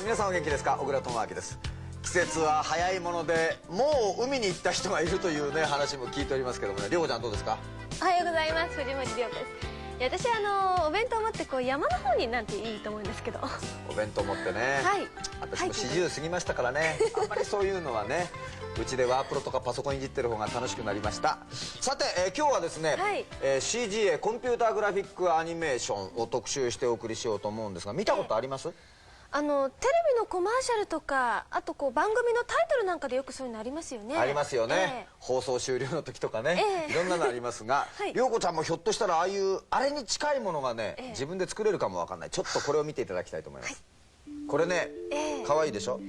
皆さんお元気ですか。小倉智昭です。季節は早いもので、もう海に行った人がいるというね話も聞いておりますけどもね。涼子ちゃんどうですか。おはようございます。藤森涼子です。私お弁当を持ってこう山の方になんていいと思うんですけど。お弁当持ってね。はい。私も40過ぎましたからね。あんまりそういうのはね。うちでワープロとかパソコンいじってる方が楽しくなりました。さて、今日はですね、はい、CGA コンピューターグラフィックアニメーションを特集してお送りしようと思うんですが、見たことあります？テレビのコマーシャルとか、あとこう番組のタイトルなんかでよくそういうのありますよね。ありますよね、放送終了の時とかね、いろんなのありますが、涼子ちゃんもひょっとしたらあれに近いものがね、自分で作れるかもわかんない。ちょっとこれを見ていただきたいと思います。これね、可愛いでしょ。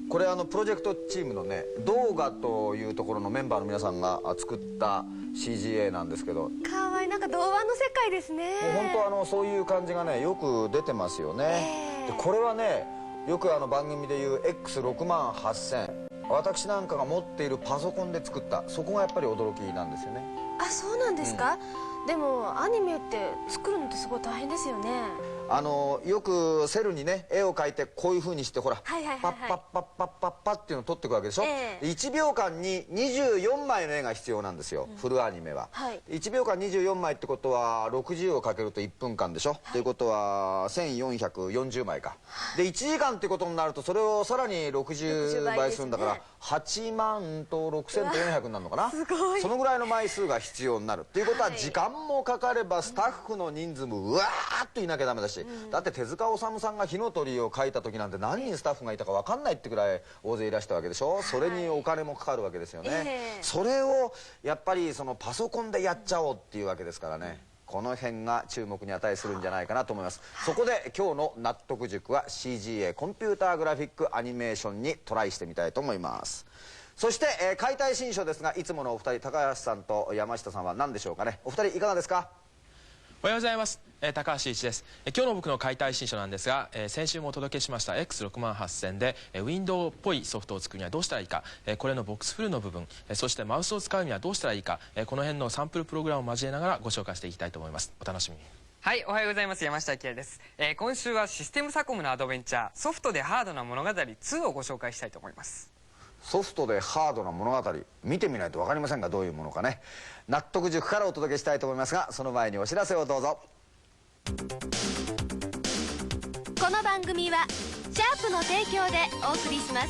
これプロジェクトチームのね、動画というところのメンバーの皆さんが作った CGA なんですけど、かわいい。なんか童話の世界ですね。もう本当そういう感じがねよく出てますよね。でこれはね、よく番組でいう X68000、私なんかが持っているパソコンで作った、そこがやっぱり驚きなんですよね。あ、そうなんですか。でもアニメって作るのってすごい大変ですよね。よくセルにね絵を描いてこういうふうにして、ほらパッパッパッパッパッパッパッっていうのを撮っていくわけでしょ。1秒間に24枚の絵が必要なんですよ、フルアニメは。1秒間24枚ってことは60をかけると1分間でしょ。ということは1440枚か。で1時間ってことになると、それをさらに60倍するんだから8万と6400になるのかな。そのぐらいの枚数が必要になるっていうことは、時間もかかればスタッフの人数もうわーっといなきゃダメだし、だって手塚治虫さんが火の鳥を描いた時なんて何人スタッフがいたか分かんないってくらい大勢いらしたわけでしょ。それにお金もかかるわけですよね。それをやっぱりそのパソコンでやっちゃおうっていうわけですからね、この辺が注目に値するんじゃないかなと思います。そこで今日の納得塾は CGA コンピューターグラフィックアニメーションにトライしてみたいと思います。そして、解体新書ですが、いつものお二人、高橋さんと山下さんは何でしょうかね。お二人いかがですか。おはようございます。高橋一です。今日の僕の解体新書なんですが、先週もお届けしました X68000 で、ウィンドウっぽいソフトを作るにはどうしたらいいか、これのボックスフルの部分、そしてマウスを使うにはどうしたらいいか、この辺のサンプルプログラムを交えながらご紹介していきたいと思います。お楽しみに。はい、おはようございます。山下明です。今週はシステムサコムのアドベンチャー、ソフトでハードな物語2をご紹介したいと思います。ソフトでハードな物語、見てみないと分かりませんが、どういうものかね。納得塾からお届けしたいと思いますが、その前にお知らせをどうぞ。この番組はシャープの提供でお送りします。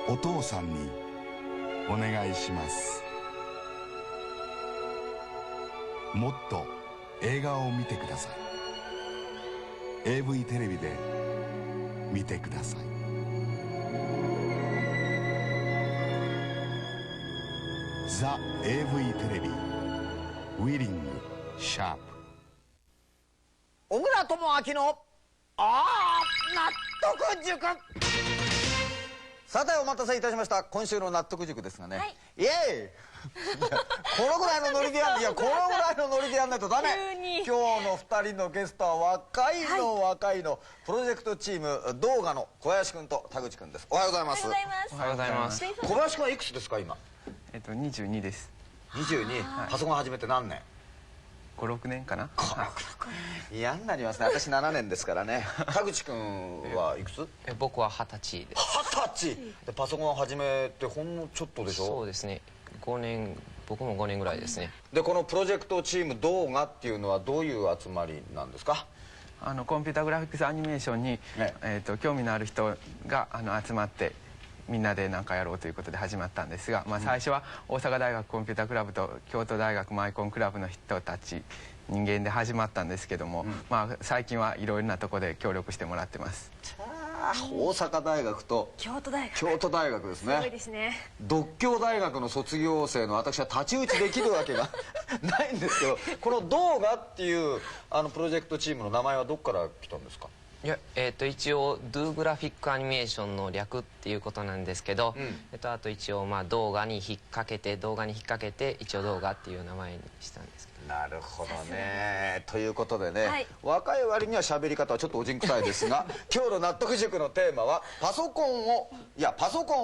お父さんにお願いします。もっと映画を見てください。 AV テレビで見てください。ザ・ AV テレビウィリングシャープ。小倉智昭の納得塾。さてお待たせいたしました。今週の納得塾ですがね、イエーイこのぐらいのノリでやん、いやこのぐらいのノリでやんないとダメ。今日の2人のゲストは若いのプロジェクトチーム動画の小林くんと田口くんです。おはようございます。おはようございます。小林くんはいくつですか今。22です。22。パソコン始めて何年？5、6年かな。嫌になりますね。私7年ですからね。田口くんはいくつ？僕は20歳です。20歳でパソコンを始めてほんのちょっとでしょ。そうですね、5年、僕も5年ぐらいですね。でこのプロジェクトチーム動画っていうのはどういう集まりなんですか？コンピュータグラフィックスアニメーションに、興味のある人が集まってみんなで何かやろうということで始まったんですが、最初は大阪大学コンピュータクラブと京都大学マイコンクラブの人たち人間で始まったんですけども、最近はいろいろなところで協力してもらってます。大阪大学と京都大学ですね。すごいですね。獨協大学の卒業生の私は太刀打ちできるわけがないんですけど、この動画っていうプロジェクトチームの名前はどこから来たんですか？いや、一応 Do グラフィックアニメーションの略っていうことなんですけど、あと一応動画に引っ掛けて一応動画っていう名前にしたんですけど。なるほどね。ということでね、若い割には喋り方はちょっとおじんくさいですが今日の納得塾のテーマはパソコン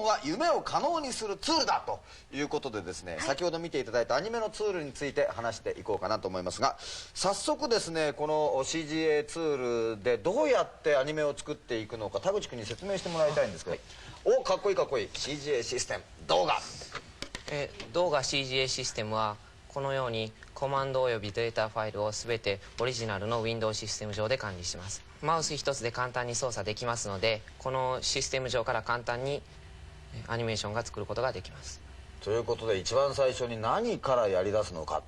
は夢を可能にするツールだということでですね、先ほど見ていただいたアニメのツールについて話していこうかなと思いますが、早速ですねこの CGA ツールでどうやってアニメを作っていくのか田口君に説明してもらいたいんですけど、かっこいいかっこいい CGA システム動画動画 CGA システムはこのようにコマンドおよびデータファイルを全てオリジナルの Windows システム上で管理します。マウス一つで簡単に操作できますので、このシステム上から簡単にアニメーションが作ることができます。ということで一番最初に何からやり出すのか。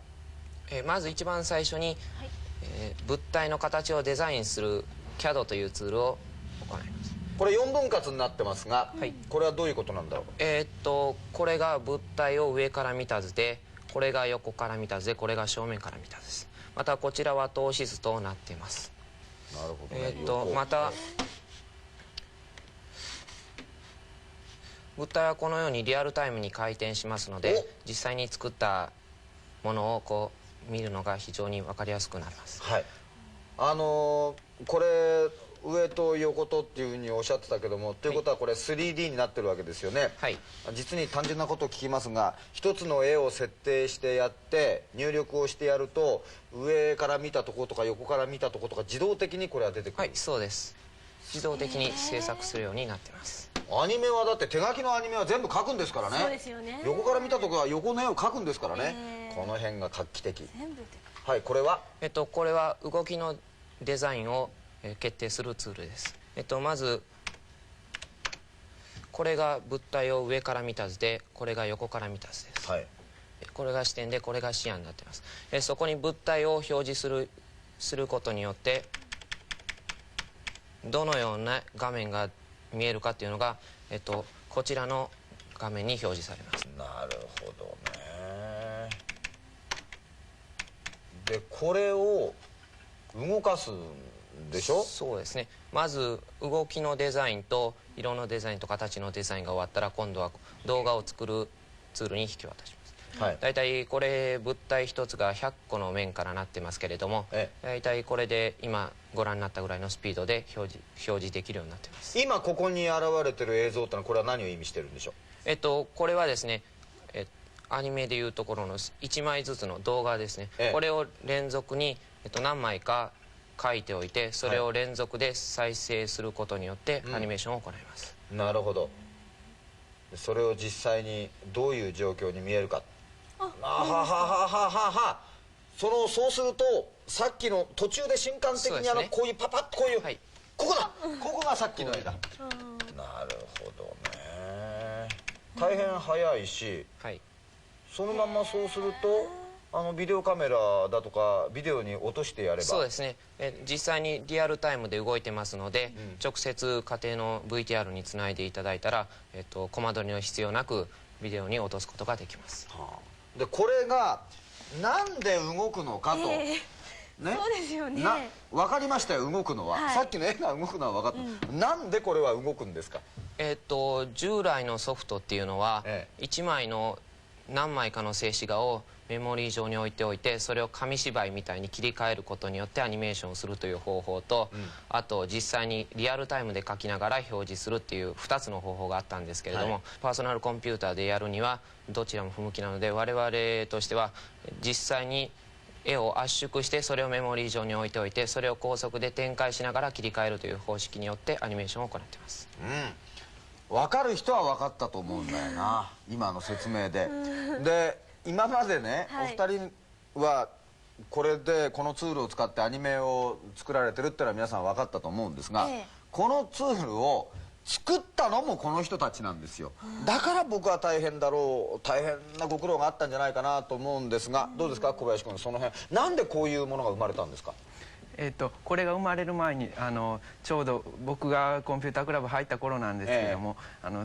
まず一番最初に、物体の形をデザインする CAD というツールを行います。これ4分割になってますが、これはどういうことなんだろう。これが物体を上から見た図で、これが横から見た図で、これが正面から見た図です。またこちらは透視図となっています。なるほどね。また物体はこのようにリアルタイムに回転しますので、実際に作ったものをこう見るのが非常に分かりやすくなります。はい、これ上と横とっていうふうにおっしゃってたけども、ということはこれ 3D になってるわけですよね。はい。実に単純なことを聞きますが、一つの絵を設定してやって入力をしてやると、上から見たところとか横から見たところとか自動的にこれは出てくる。はい、そうです。自動的に制作するようになってます。アニメはだって手書きのアニメは全部描くんですからね。そうですよね。横から見たところは横の絵を描くんですからね。この辺が画期的。はい、これはこれは動きのデザインを決定するツールです。まずこれが物体を上から見た図で、これが横から見た図です。はい、これが視点で、これが視野になっています。そこに物体を表示することによって、どのような画面が見えるかっていうのが、こちらの画面に表示されます。なるほどね。でこれを動かすでしょ。そうですね。まず動きのデザインと色のデザインと形のデザインが終わったら、今度は動画を作るツールに引き渡します。はい、だいたいこれ物体一つが100個の面からなってますけれども、だいたいこれで今ご覧になったぐらいのスピードで表示できるようになっています。今ここに現れてる映像ってのはこれは何を意味してるんでしょう。これはですね、アニメでいうところの1枚ずつの動画ですね。これを連続に、何枚か書いておいて、それを連続で再生することによってアニメーションを行います。なるほど。それを実際にどういう状況に見えるか。そうするとさっきの途中で瞬間的にこういうパパッとこういう、ここだ、ここがさっきの絵だ。なるほどね。大変早いし、そのままそうするとビデオカメラだとかビデオに落としてやれば。そうですね。実際にリアルタイムで動いてますので、直接家庭の VTR につないでいただいたら、コマ撮りの必要なくビデオに落とすことができます。でこれがなんで動くのかと、ね、そうですよね。分かりましたよ、動くのは。さっきの絵が動くのは分かった。なんでこれは動くんですか。従来のソフトっていうのは、1枚の何枚かの静止画をメモリー上に置いておいて、それを紙芝居みたいに切り替えることによってアニメーションをするという方法と、あと実際にリアルタイムで描きながら表示するっていう2つの方法があったんですけれども、パーソナルコンピューターでやるにはどちらも不向きなので、我々としては実際に絵を圧縮して、それをメモリー上に置いておいて、それを高速で展開しながら切り替えるという方式によってアニメーションを行っています。分かる人は分かったと思うんだよな今の説明で。で今までね、お二人はこれでこのツールを使ってアニメを作られてるってのは皆さん分かったと思うんですが、このツールを作ったのもこの人たちなんですよ。だから僕は大変なご苦労があったんじゃないかなと思うんですが、どうですか小林君、その辺なんでこういうものが生まれたんですか。これが生まれる前にちょうど僕がコンピュータークラブ入った頃なんですけども、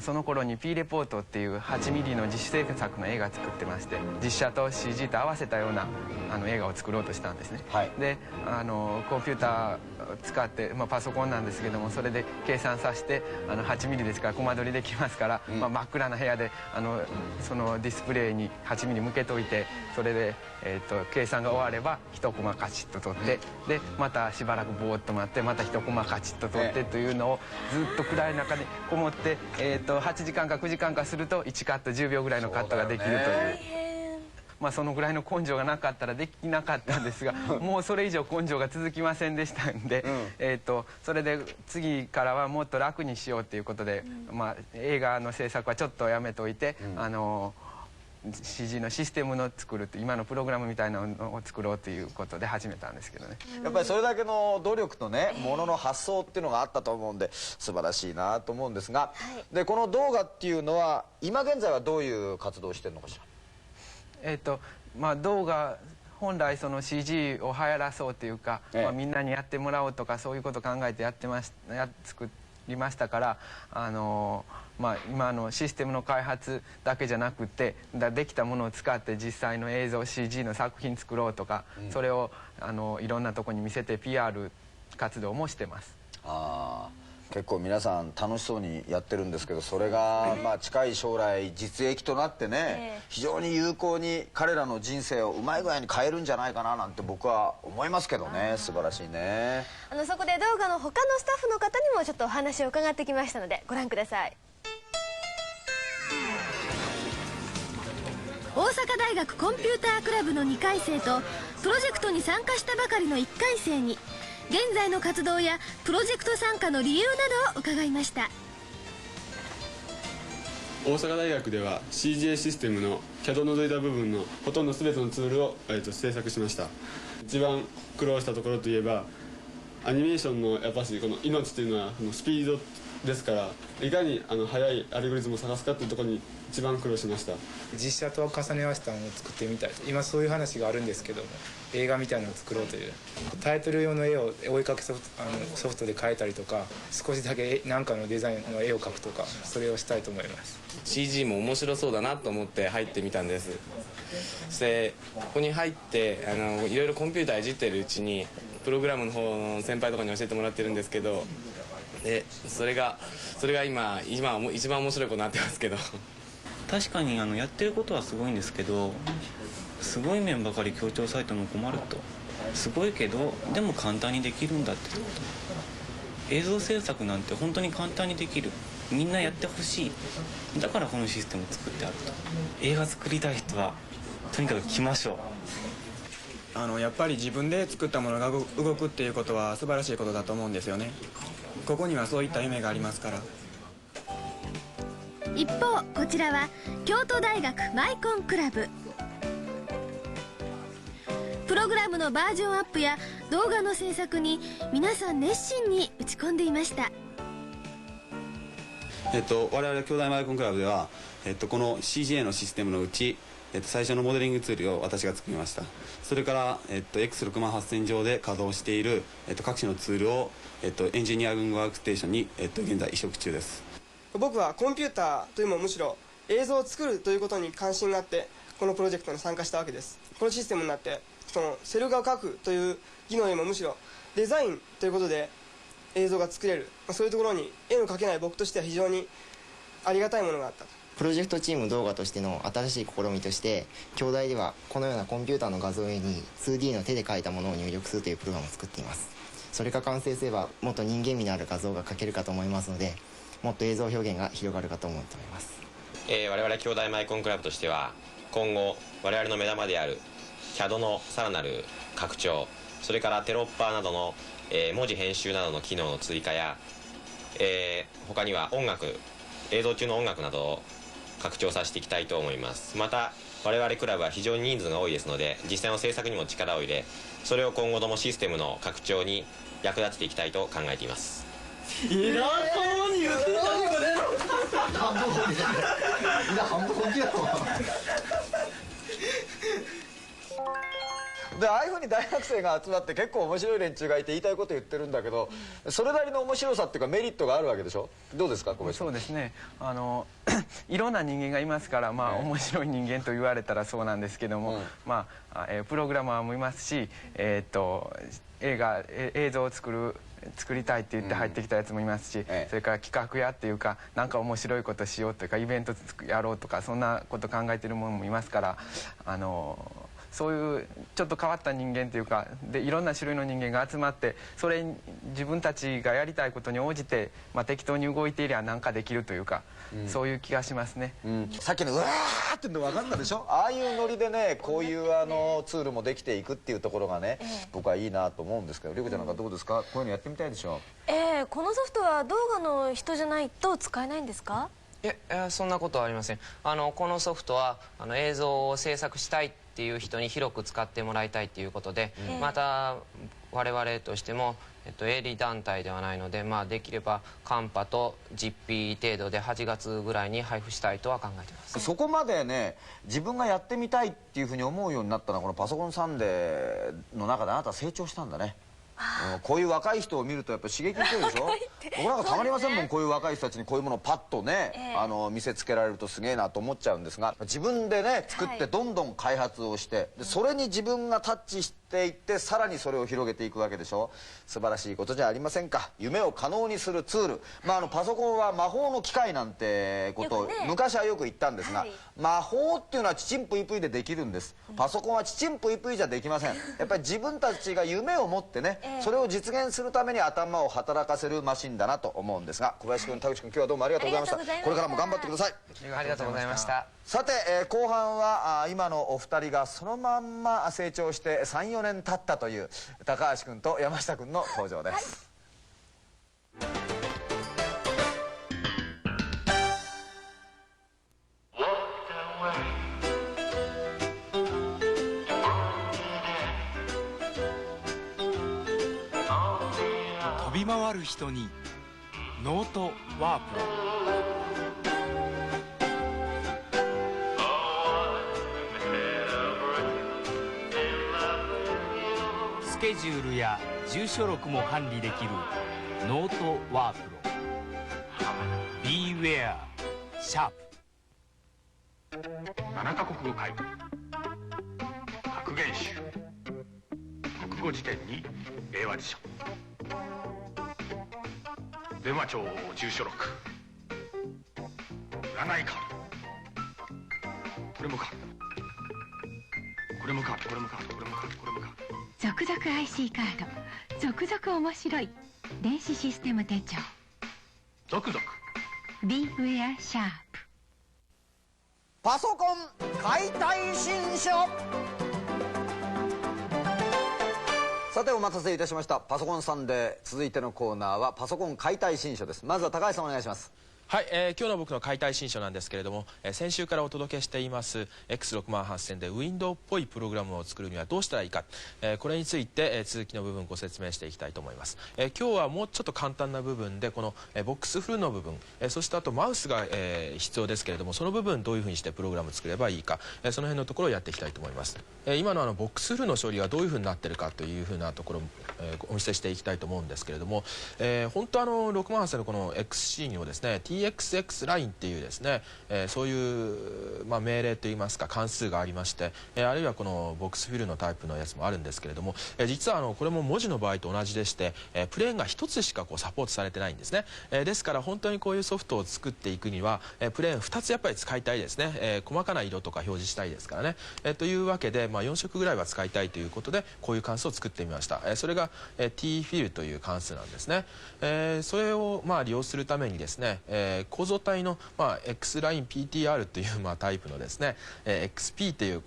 その頃に P レポートっていう8ミリの自主制作の映画作ってまして、実写と CG と合わせたような映画を作ろうとしたんですね。でコンピュータ使って、パソコンなんですけども、それで計算させて8ミリですからコマ撮りできますから、真っ暗な部屋でそのディスプレイに8ミリ向けといて、それで、計算が終われば1コマカチッと撮って、でまたしばらくぼーっと待って、また1コマカチッと撮ってというのをずっと暗い中でこもって、8時間か9時間かすると1カット10秒ぐらいのカットができるという。そのぐらいの根性がなかったらできなかったんですが、もうそれ以上根性が続きませんでしたんで、それで次からはもっと楽にしようということで、映画の制作はちょっとやめといて、CG のシステムの作るって、今のプログラムみたいなのを作ろうということで始めたんですけどね。やっぱりそれだけの努力とね、ものの発想っていうのがあったと思うんで、素晴らしいなと思うんですが、でこの動画っていうのは今現在はどういう活動をしてるのかしら。動画本来その CG を流行らそうというか、みんなにやってもらおうとか、そういうことを考えて作りましたから、今のシステムの開発だけじゃなくて、できたものを使って実際の映像 CG の作品作ろうとか、それをいろんなとこに見せて PR 活動もしてます。結構皆さん楽しそうにやってるんですけど、それが近い将来実益となってね、非常に有効に彼らの人生をうまい具合に変えるんじゃないかななんて僕は思いますけどね。素晴らしいね。そこで動画の他のスタッフの方にもちょっとお話を伺ってきましたのでご覧ください。大阪大学コンピュータークラブの2回生とプロジェクトに参加したばかりの1回生に現在の活動やプロジェクト参加の理由などを伺いました。大阪大学では CGA システムの CAD の除いた部分のほとんど全てのツールを、制作しました。一番苦労したところといえばアニメーションのやっぱしこの命というのはスピードですから、いかに速いアルゴリズムを探すかというところに一番苦労しました。実写と重ね合わせたものを作ってみたいと、今そういう話があるんですけども、映画みたいなのを作ろうという、タイトル用の絵をお絵かきソフトで描いたりとか、少しだけ何かのデザインの絵を描くとか、それをしたいと思います。 CG も面白そうだなと思って入ってみたんです。そしてここに入っていろいろコンピューターいじってるうちにプログラムの方の先輩とかに教えてもらってるんですけど、でそれが今一番面白くなってますけど確かにやってることはすごいんですけど、すごい面ばかり強調されても困ると。すごいけどでも簡単にできるんだってこと。映像制作なんて本当に簡単にできる。みんなやってほしい。だからこのシステムを作ってあると。映画作りたい人はとにかく来ましょう。やっぱり自分で作ったものが動くっていうことは素晴らしいことだと思うんですよね。ここにはそういった夢がありますから。一方こちらは京都大学マイコンクラブ。プログラムのバージョンアップや動画の制作に皆さん熱心に打ち込んでいました。我々京大マイコンクラブでは、この CGA のシステムのうち、最初のモデリングツールを私が作りました。それから、X68000 上で稼働している、各種のツールを、エンジニアリングワークステーションに、現在移植中です。僕はコンピューターというよりもむしろ映像を作るということに関心があってこのプロジェクトに参加したわけです。このシステムになってそのセル画を描くという技能よりもむしろデザインということで映像が作れる、そういうところに絵の描けない僕としては非常にありがたいものがあった。プロジェクトチーム動画としての新しい試みとして京大ではこのようなコンピューターの画像絵に 2D の手で描いたものを入力するというプログラムを作っています。それが完成すればもっと人間味のある画像が描けるかと思いますので、もっと映像表現が広がるかと思っております。我々京大マイコンクラブとしては今後我々の目玉である CAD のさらなる拡張、それからテロッパーなどの、文字編集などの機能の追加や、他には映像中の音楽などを拡張させていきたいと思います。また我々クラブは非常に人数が多いですので実際の制作にも力を入れ、それを今後ともシステムの拡張に役立てていきたいと考えています。偉そうに言ってたのかね。半分本気だろ。でああいうふうに大学生が集まって結構面白い連中がいて言いたいこと言ってるんだけど、それなりの面白さっていうかメリットがあるわけでしょ。どうですか小林さん。そうですね、いろんな人間がいますから、まあ面白い人間と言われたらそうなんですけども、まあプログラマーもいますし、映像を作りたいって言って入ってきたやつもいますし、それから企画屋っていうかなんか面白いことしようというかイベントやろうとかそんなこと考えてる者もいますから、そういうちょっと変わった人間というかでいろんな種類の人間が集まってそれに自分たちがやりたいことに応じて、適当に動いていりゃ何かできるというか、そういう気がしますね。さっきのうわーっての分かったでしょ。ああいうノリでねこういうツールもできていくっていうところがね、僕はいいなと思うんですけど、りょうこちゃんなんかどうですか。こういうのやってみたいでしょ。このソフトは動画の人じゃないと使えないんですか？いや、そんなことはありません。このソフトは映像を制作したいっていう人に広く使ってもらいたいっていうことで、また我々としても、営利団体ではないので、できればカンパと実費程度で8月ぐらいに配布したいとは考えてます。そこまでね自分がやってみたいっていうふうに思うようになったのはこのパソコンサンデーの中であなたは成長したんだね。こういう若い人を見るとやっぱり刺激受けるでしょ。僕なんかたまりませんもん、こういう若い人たちにこういうものをパッとね、見せつけられるとすげえなと思っちゃうんですが、自分でね作ってどんどん開発をして、でそれに自分がタッチしていってさらにそれを広げていくわけでしょ。素晴らしいことじゃありませんか。夢を可能にするツール、パソコンは魔法の機械なんてことを昔はよく言ったんですが、魔法っていうのはちちんぷいぷいでできるんです。パソコンはちちんぷいぷいじゃできません。やっぱり自分たちが夢を持ってね、それを実現するために頭を働かせるマシンだなと思うんですが、小林君、田口君、今日はどうもありがとうございました。これからも頑張ってください。ありがとうございました。さて、後半は今のお二人がそのまんま成長して3、4年経ったという高橋君と山下君の登場です。飛び回る人にノートワープロ。スケジュールや住所録も管理できるノートワープロ。 Beware シャープ。7カ国語会格言集国語辞典に英和辞書、電話帳住所録、占いカード、これもカード、これもカード、これもカード、これもカード、これもカード。続々 IC カード、続々面白い電子システム手帳、続々 Beware シャープ。パソコン解体新書。さてお待たせいたしました。パソコンサンデー、続いてのコーナーはパソコン解体新書です。まずは高橋さんお願いします。はい、今日の僕の解体新書なんですけれども、先週からお届けしています X68000 で Windows っぽいプログラムを作るにはどうしたらいいか、これについて、続きの部分をご説明していきたいと思います。今日はもうちょっと簡単な部分でこの、ボックスフルの部分、そしてあとマウスが、必要ですけれども、その部分どういうふうにしてプログラムを作ればいいか、その辺のところをやっていきたいと思います。今のボックスフルの処理はどういうふうになってるかというふうなところを、お見せしていきたいと思うんですけれども、本当68000のこの XC にもですね TXX ラインっていうですね、そういう、命令といいますか関数がありまして、あるいはこのボックスフィルのタイプのやつもあるんですけれども、実はこれも文字の場合と同じでして、プレーンが1つしかサポートされてないんですね。ですから本当にこういうソフトを作っていくには、プレーン2つやっぱり使いたいですね。細かな色とか表示したいですからね。というわけで、4色ぐらいは使いたいということでこういう関数を作ってみました。それが、tfill という関数なんですね。それを利用するためにですね、構造体の、X ライン PTR という、タイプのですね、XP という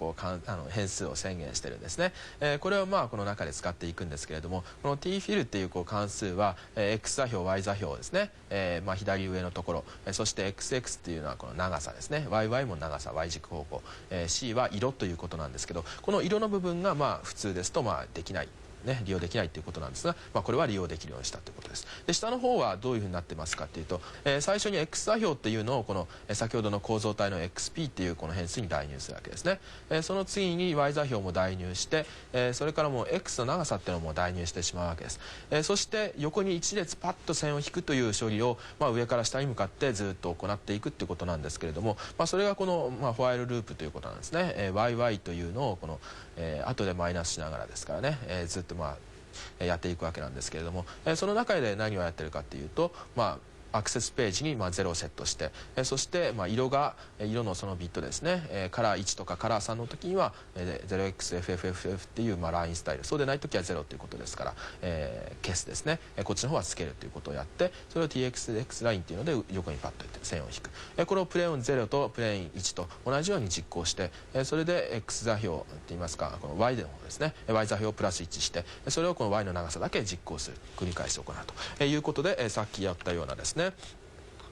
変数を宣言してるんですね。これをこの中で使っていくんですけれども、この tfill っていう関数は、X 座標 Y 座標ですね、左上のところ、そして XX っていうのはこの長さですね。YY も長さ Y 軸方向、C は色ということなんですけど、この色の部分が普通ですとできないね、利用できないということなんですが、これは利用できるようにしたということです。で下の方はどういうふうになってますかというと、最初に X 座標っていうのをこの先ほどの構造体の XP っていうこの変数に代入するわけですね。その次に Y 座標も代入して、それからもう X の長さっていうのも代入してしまうわけです。そして横に一列パッと線を引くという処理を、上から下に向かってずっと行っていくっていうことなんですけれども、それがこの、フォワイルループということなんですね。YY というのをこの、後でマイナスしながらですからね、ずっとやっていくわけなんですけれども、その中で何をやってるかっていうと、アクセスページに0をセットして、そして色のそのビットですね、カラー1とかカラー3の時には 0xFFFF っていうラインスタイル、そうでない時は0ということですから、消すですね、こっちの方はつけるということをやって、それを TXX ラインっていうので横にパッと線を引く、これをプレーン0とプレーン1と同じように実行して、それで X 座標っていいますか、この Y の方ですね、Y 座標をプラス1して、それをこの Y の長さだけ実行する、繰り返し行うということで、さっきやったようなですね、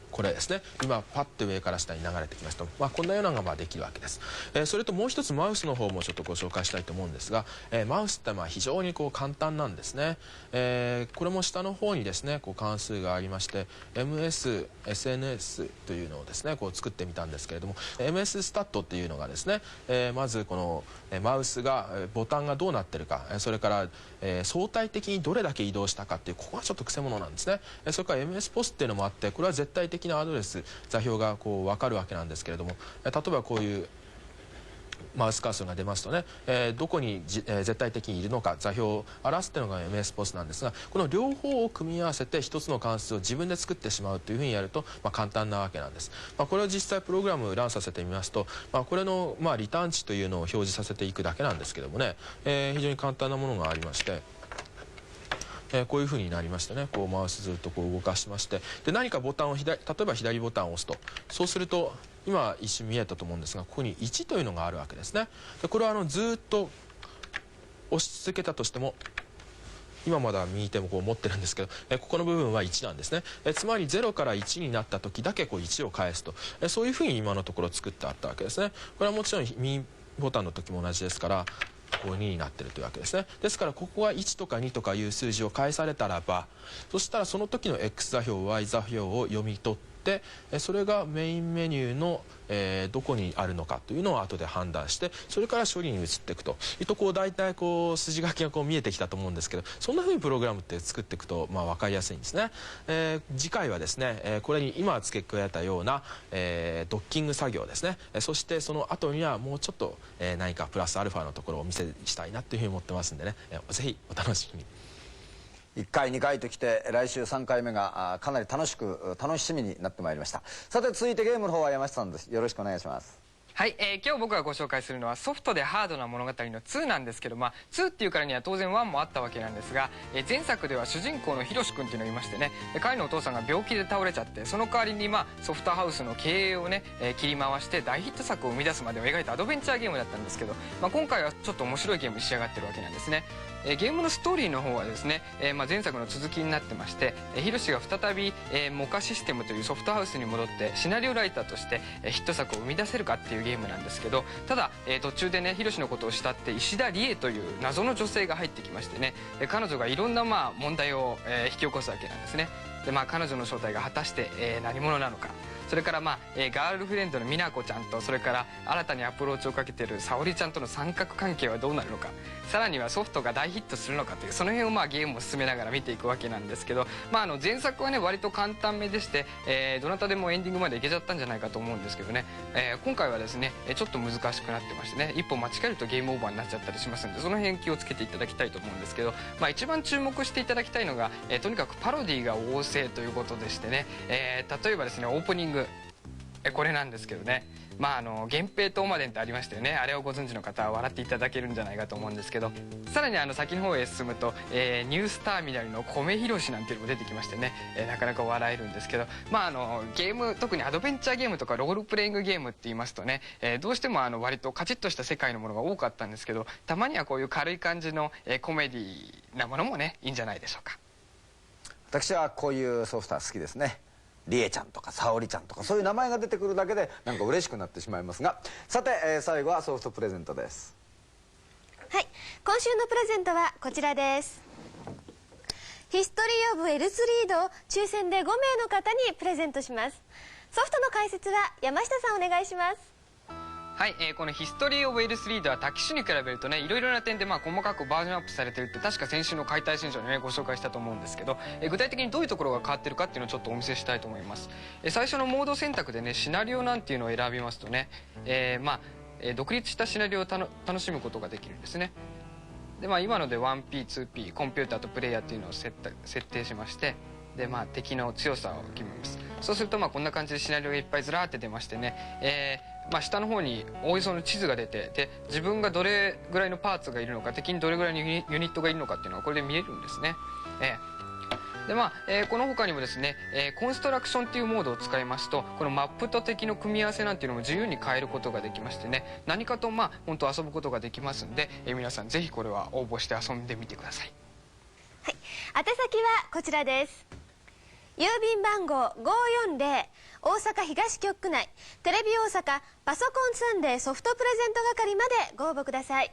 これですね、今パッと上から下に流れてきました。こんなようなのができるわけです。それともう一つマウスの方もちょっとご紹介したいと思うんですが、マウスって非常に簡単なんですね。これも下の方にですね関数がありまして MS、SNS というのをですね作ってみたんですけれども、 MS スタットっていうのがですね、まずこのマウスがボタンがどうなってるか、それから相対的にどれだけ移動したかっていう、ここがちょっとくせ者なんですね。それから MS ポスっていうのもあって、これは絶対的なアドレス座標が分かるわけなんですけれども、例えばこういうマウスカーソルが出ますとね、どこに絶対的にいるのか座標を表すっていうのが MS ポスなんですが、この両方を組み合わせて一つの関数を自分で作ってしまうというふうにやると、簡単なわけなんです。これを実際プログラムをランさせてみますと、これのリターン値というのを表示させていくだけなんですけどもね、非常に簡単なものがありまして、こういうふうになりましてね、マウスずっと動かしまして、で何かボタンを例えば左ボタンを押すと、そうすると今一瞬見えたと思うんですが、ここに1というのがあるわけですね。でこれはずっと押し続けたとしても、今まだ右手も持ってるんですけど、ここの部分は1なんですね。つまり0から1になった時だけ1を返すと、そういうふうに今のところ作ってあったわけですね。これはもちろん右ボタンの時も同じですから、2になってるというわけですね。ですからここが1とか2とかいう数字を返されたらば、そしたらその時の X 座標 Y 座標を読み取って、それがメインメニューのどこにあるのかというのを後で判断して、それから処理に移っていくというと、大体筋書きが見えてきたと思うんですけど、そんなふうにプログラムって作っていくと分かりやすいんですね。次回はですね、これに今付け加えたような、ドッキング作業ですね、そしてその後にはもうちょっと、何かプラスアルファのところをお見せしたいなというふうに思ってますんでね、ぜひお楽しみに。1回2回ときて、来週3回目がかなり楽しみになってまいりました。さて続いてゲームの方は山下さんです。よろしくお願いします。はい、今日僕がご紹介するのはソフトでハードな物語の2なんですけど、2っていうからには当然1もあったわけなんですが、前作では主人公のヒロシ君っていうのがいましてね、彼のお父さんが病気で倒れちゃって、その代わりにソフトハウスの経営をね、切り回して大ヒット作を生み出すまでを描いたアドベンチャーゲームだったんですけど、今回はちょっと面白いゲームに仕上がってるわけなんですね。ゲームのストーリーの方はですね、前作の続きになってまして、ヒロシが再び、モカシステムというソフトハウスに戻ってシナリオライターとしてヒット作を生み出せるかっていうゲームなんですけど、ただ、途中でねヒロシのことを慕って石田理恵という謎の女性が入ってきましてね、彼女がいろんな問題を引き起こすわけなんですね。で彼女の正体が果たして何者なのか、それからガールフレンドの美奈子ちゃんと、それから新たにアプローチをかけている沙織ちゃんとの三角関係はどうなるのか、さらにはソフトが大ヒットするのかという、その辺をゲームを進めながら見ていくわけなんですけど、前作はね割と簡単めでして、どなたでもエンディングまでいけちゃったんじゃないかと思うんですけどね、今回はですねちょっと難しくなってましてね、一歩間違えるとゲームオーバーになっちゃったりしますので、その辺気をつけていただきたいと思うんですけど、一番注目していただきたいのが、とにかくパロディが旺盛ということでしてね、例えばですねオープニング、これなんですけどね、源平東馬伝ってありましたよね。あれをご存知の方は笑っていただけるんじゃないかと思うんですけど、さらに先の方へ進むと、ニュースターミナルの米広なんていうのも出てきましてね、なかなか笑えるんですけど、ゲーム、特にアドベンチャーゲームとかロールプレイングゲームって言いますとね、どうしても割とカチッとした世界のものが多かったんですけど、たまにはこういう軽い感じの、コメディなものもねいいんじゃないでしょうか。私はこういうソフトは好きですね。りえちゃんとか沙織ちゃんとか、そういう名前が出てくるだけでなんか嬉しくなってしまいますが、さて、最後はソフトプレゼントです。はい、今週のプレゼントはこちらです。ヒストリー・オブ・エルスリードを抽選で5名の方にプレゼントします。ソフトの解説は山下さんお願いします。はい、このヒストリー・オブ・エルスリードは他機種に比べるとね、いろいろな点で細かくバージョンアップされてるって確か先週の解体新書でねご紹介したと思うんですけど、具体的にどういうところが変わってるかっていうのをちょっとお見せしたいと思います。最初のモード選択でね、シナリオなんていうのを選びますとね、独立したシナリオを楽しむことができるんですね。で今ので 1P、2P、コンピューターとプレイヤーっていうのを設定しまして、で敵の強さを決めます。そうするとこんな感じでシナリオがいっぱいずらーって出ましてね、下の方におおよその地図が出て、で自分がどれぐらいのパーツがいるのか、敵にどれぐらいのユニットがいるのかっていうのがこれで見えるんですね。でこの他にもですね、コンストラクションっていうモードを使いますと、このマップと敵の組み合わせなんていうのも自由に変えることができましてね、何かと本当遊ぶことができますんで、皆さんぜひこれは応募して遊んでみてください。はい、宛先はこちらです。郵便番号540大阪東局区内テレビ大阪パソコンサンデーソフトプレゼント係までご応募ください。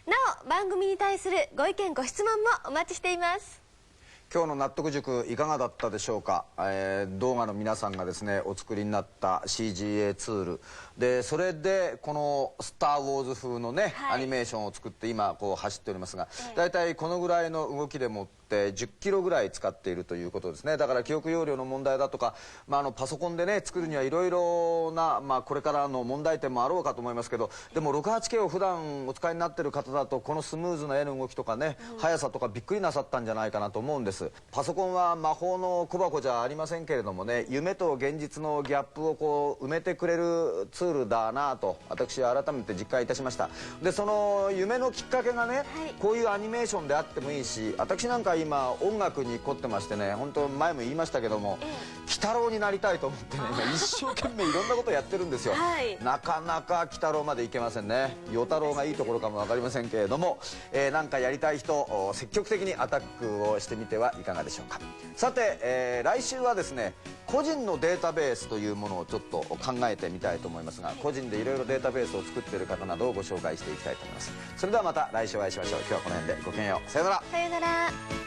なお番組に対するご意見ご質問もお待ちしています。今日の納得塾いかがだったでしょうか。動画の皆さんがですねお作りになった CGA ツールで、それでこの「スター・ウォーズ」風のね、アニメーションを作って今走っておりますが、大体このぐらいの動きでもって10キロぐらい使っているということですね。だから記憶容量の問題だとか、パソコンでね作るにはいろいろな、これからの問題点もあろうかと思いますけど、でも 68K を普段お使いになっている方だとこのスムーズな絵の動きとかね、速さとかびっくりなさったんじゃないかなと思うんです。パソコンは魔法の小箱じゃありませんけれどもね、夢と現実のギャップを埋めてくれるツールだなと私は改めて実感いたしました。でその夢のきっかけがね、こういうアニメーションであってもいいし、私なんか今音楽に凝ってましてね、本当前も言いましたけども、鬼太郎になりたいと思ってね、今一生懸命いろんなことやってるんですよ。なかなか鬼太郎までいけませんね。与太郎がいいところかも分かりませんけれども、なんかやりたい人積極的にアタックをしてみてはいかがでしょうか。さて、来週はですね個人のデータベースというものをちょっと考えてみたいと思いますが、個人でいろいろデータベースを作っている方などをご紹介していきたいと思います。それではまた来週お会いしましょう。今日はこの辺でごきげんよう。さよなら。さよなら。